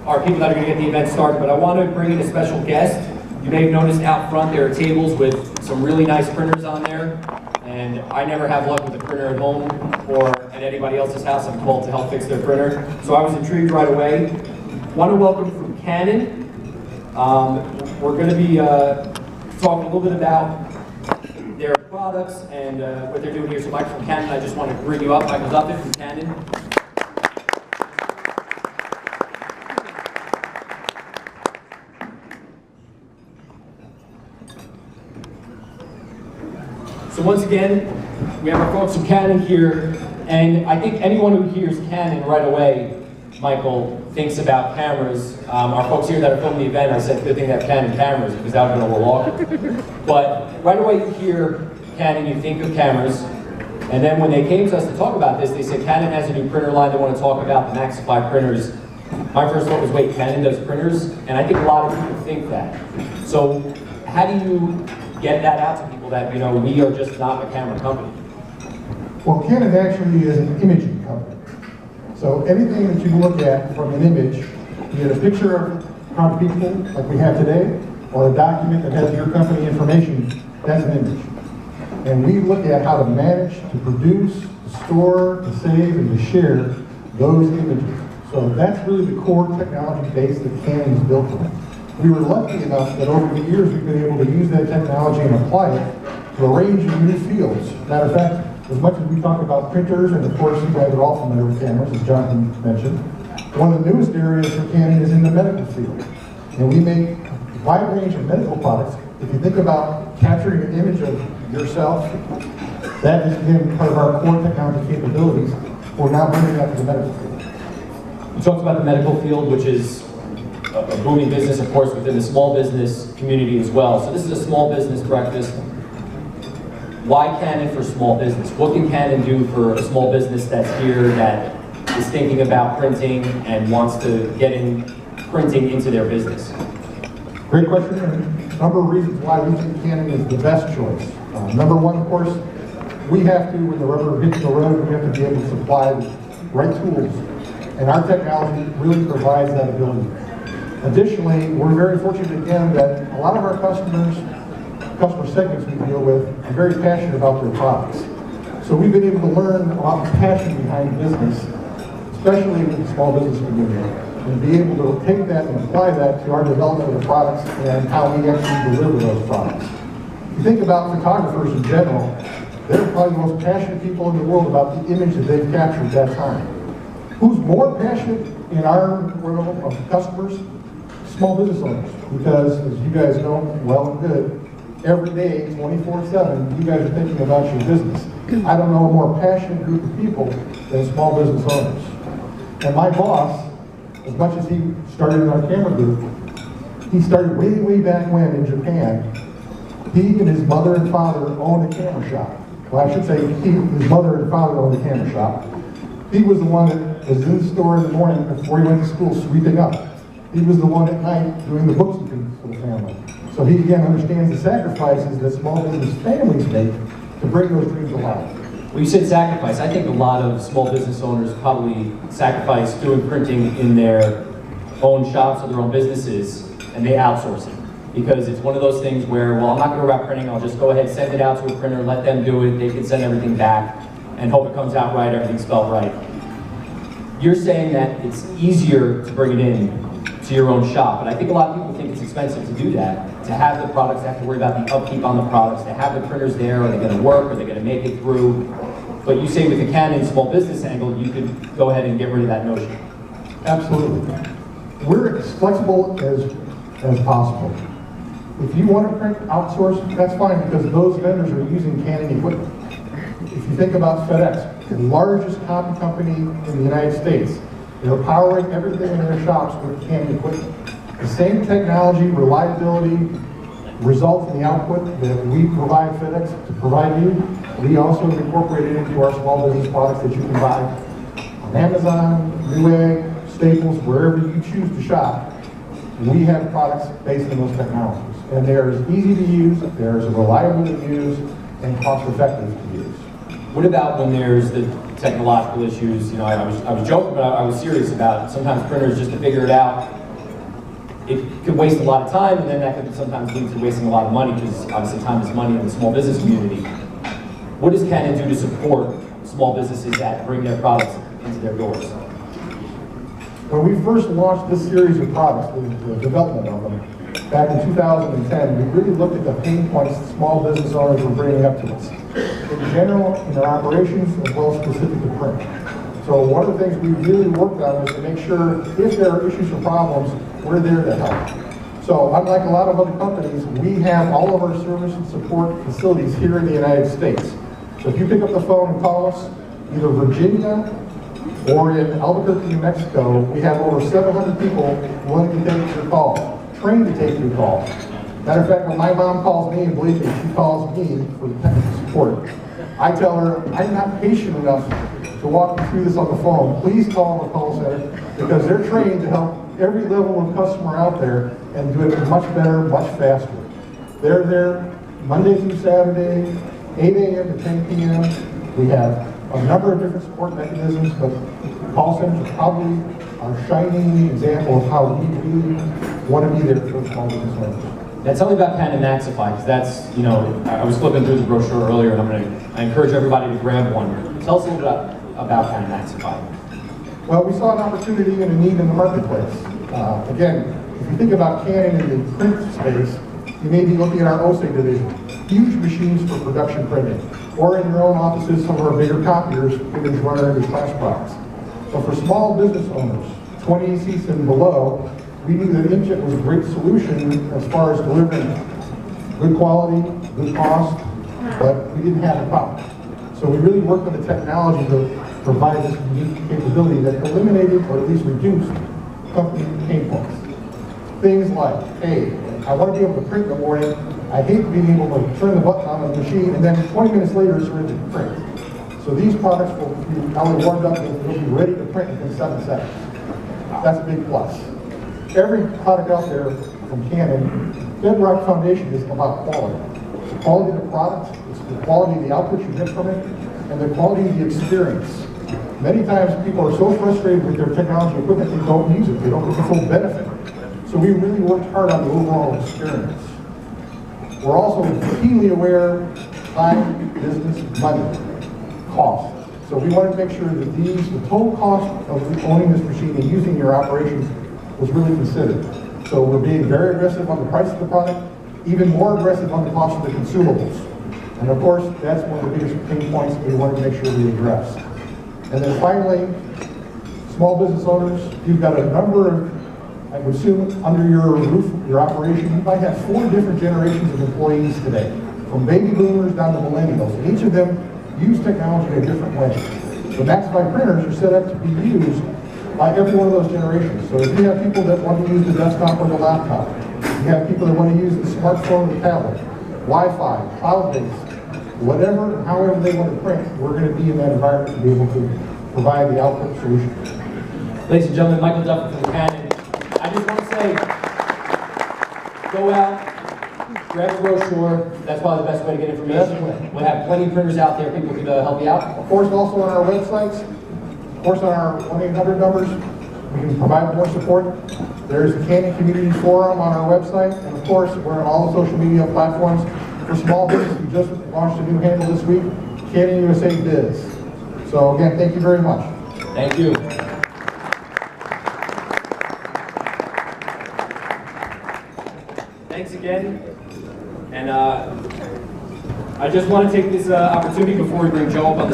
are people that are going to get the event started, but I want to bring in a special guest. You may have noticed out front there are tables with some really nice printers on there, and I never have luck with a printer at home or at anybody else's house. I'm called to help fix their printer, so I was intrigued right away. Want to welcome from Canon. We're going to be talking a little bit about their products and what they're doing here. So Mike from Canon, I just want to bring you up. Michael Duffin from Canon. So once again, we have our folks from Canon here, and I think anyone who hears Canon right away, Michael, thinks about cameras. Our folks here that are filming the event, I said, good thing they have Canon cameras, because that would have been a little awkward. But right away you hear Canon, you think of cameras, and then when they came to us to talk about this, they said Canon has a new printer line they want to talk about, the Maxify printers. My first thought was, wait, Canon does printers? And I think a lot of people think that. So how do you get that out to people that, you know, we are just not a camera company? Well, Canon actually is an imaging company. So anything that you look at from an image, be it a picture of how people like we have today, or a document that has your company information, that's an image. And we look at how to manage, to produce, to store, to save, and to share those images. So that's really the core technology base that Canon is built on. We were lucky enough that over the years we've been able to use that technology and apply it to a range of new fields. Matter of fact, as much as we talk about printers, and of course you guys are all familiar with cameras, as Jonathan mentioned, one of the newest areas for Canon is in the medical field. And we make a wide range of medical products. If you think about capturing an image of yourself, that is again part of our core technology capabilities. We're now bringing that to the medical field. You talked about the medical field, which is a booming business, of course, within the small business community as well. So this is a small business breakfast. Why Canon for small business? What can Canon do for a small business that's here that is thinking about printing and wants to get in printing into their business? Great question, and a number of reasons why we think Canon is the best choice. Number one, of course, we have to, when the rubber hits the road, we have to be able to supply the right tools. And our technology really provides that ability. Additionally, we're very fortunate again that a lot of our customer segments we deal with are very passionate about their products. So we've been able to learn about the passion behind business, especially in the small business community, and be able to take that and apply that to our development of the products and how we actually deliver those products. If you think about photographers in general, they're probably the most passionate people in the world about the image that they've captured at that time. Who's more passionate in our world of customers? Small business owners, because as you guys know well and good, every day, 24/7, you guys are thinking about your business. I don't know a more passionate group of people than small business owners. And my boss, as much as he started in our camera group, he started way, way back when in Japan. He and his mother and father owned a camera shop. Well, I should say his mother and father owned a camera shop. He was the one that was in the store in the morning before he went to school sweeping up. He was the one at night doing the bookkeeping for the family. So he again understands the sacrifices that small business families make to bring those dreams alive. Well, you said sacrifice. I think a lot of small business owners probably sacrifice doing printing in their own shops or their own businesses, and they outsource it. Because it's one of those things where, well, I'm not going to worry about printing, I'll just go ahead, send it out to a printer, let them do it, they can send everything back, and hope it comes out right, everything's spelled right. You're saying that it's easier to bring it in to your own shop, but I think a lot of people think it's expensive to do that, to have the products, to have to worry about the upkeep on the products, to have the printers there, are they going to work, are they going to make it through? But you say with the Canon small business angle, you could go ahead and get rid of that notion. Absolutely. We're as flexible as possible. If you want to print outsource, that's fine, because those vendors are using Canon equipment. If you think about FedEx, the largest copy company in the United States, they're powering everything in their shops with Canon equipment. The same technology, reliability, results in the output that we provide FedEx to provide you, we also incorporate it into our small business products that you can buy on Amazon, Newegg, Staples, wherever you choose to shop. We have products based on those technologies. And they're as easy to use, they're as reliable to use, and cost effective to use. What about when there's the technological issues. You know, I was joking, but I was serious about it. Sometimes printers, just to figure it out, it could waste a lot of time, and then that could sometimes lead to wasting a lot of money, because obviously time is money in the small business community. What does Canon do to support small businesses that bring their products into their doors? When we first launched this series of products, the development of them, back in 2010, we really looked at the pain points that small business owners were bringing up to us, in general, in their operations, as well as specific to print. So one of the things we really worked on was to make sure if there are issues or problems, we're there to help. So unlike a lot of other companies, we have all of our service and support facilities here in the United States. So if you pick up the phone and call us, either Virginia or in Albuquerque, New Mexico, we have over 700 people willing to take your call, trained to take your call. Matter of fact, when my mom calls me, and believe me, she calls me for technical support, I tell her, I'm not patient enough to walk you through this on the phone. Please call the call center, because they're trained to help every level of customer out there and do it much better, much faster. They're there Monday through Saturday, 8 a.m. to 10 p.m. We have a number of different support mechanisms, but call centers are probably our shining example of how we really want to be there for small business owners. Now tell me about Canon Maxify, because that's, you know, I was flipping through the brochure earlier, and I encourage everybody to grab one. Tell us a little bit about Canon Maxify. Well, we saw an opportunity and a need in the marketplace. Again, if you think about Canon in the print space, you may be looking at our OSE division, huge machines for production printing, or in your own offices, some of our bigger copiers, image runner, image flash products. But for small business owners, 20 seats and below, we knew that inkjet was a great solution as far as delivering good quality, good cost, but we didn't have a problem. So we really worked on the technology to provide this unique capability that eliminated, or at least reduced, company pain points. Things like, hey, I want to be able to print in the morning. I hate being able to turn the button on the machine, and then 20 minutes later it's ready to print. So these products will be now warmed up and will be ready to print in 7 seconds. That's a big plus. Every product out there from Canon, bedrock foundation is about quality. It's the quality of the product, it's the quality of the output you get from it, and the quality of the experience. Many times people are so frustrated with their technology equipment they don't use it, they don't get the full benefit. So we really worked hard on the overall experience. We're also keenly aware time, business, money, cost. So we wanted to make sure that the total cost of owning this machine and using your operations was really considered. So we're being very aggressive on the price of the product, even more aggressive on the cost of the consumables. And of course, that's one of the biggest pain points that we wanted to make sure we addressed. And then finally, small business owners, you've got a number of, I would assume, under your roof, your operation, you might have 4 different generations of employees today, from baby boomers down to millennials, and each of them use technology in a different way. The Maxify printers are set up to be used by every one of those generations. So if you have people that want to use the desktop or the laptop, you have people that want to use the smartphone or the tablet, Wi-Fi, cloud-based, whatever, however they want to print, we're going to be in that environment to be able to provide the output solution. Ladies and gentlemen, Michael Duffy from Canon. I just want to say, go out, grab a brochure. That's probably the best way to get information. We'll have plenty of printers out there. People can help you out. Of course, also on our websites, of course on our 1-800 numbers, we can provide more support. There's the Canon Community Forum on our website, and of course, we're on all the social media platforms. For small business, we just launched a new handle this week, Canon USA Biz. So again, thank you very much. Thank you. Thanks again. And I just want to take this opportunity before we bring Joe up on the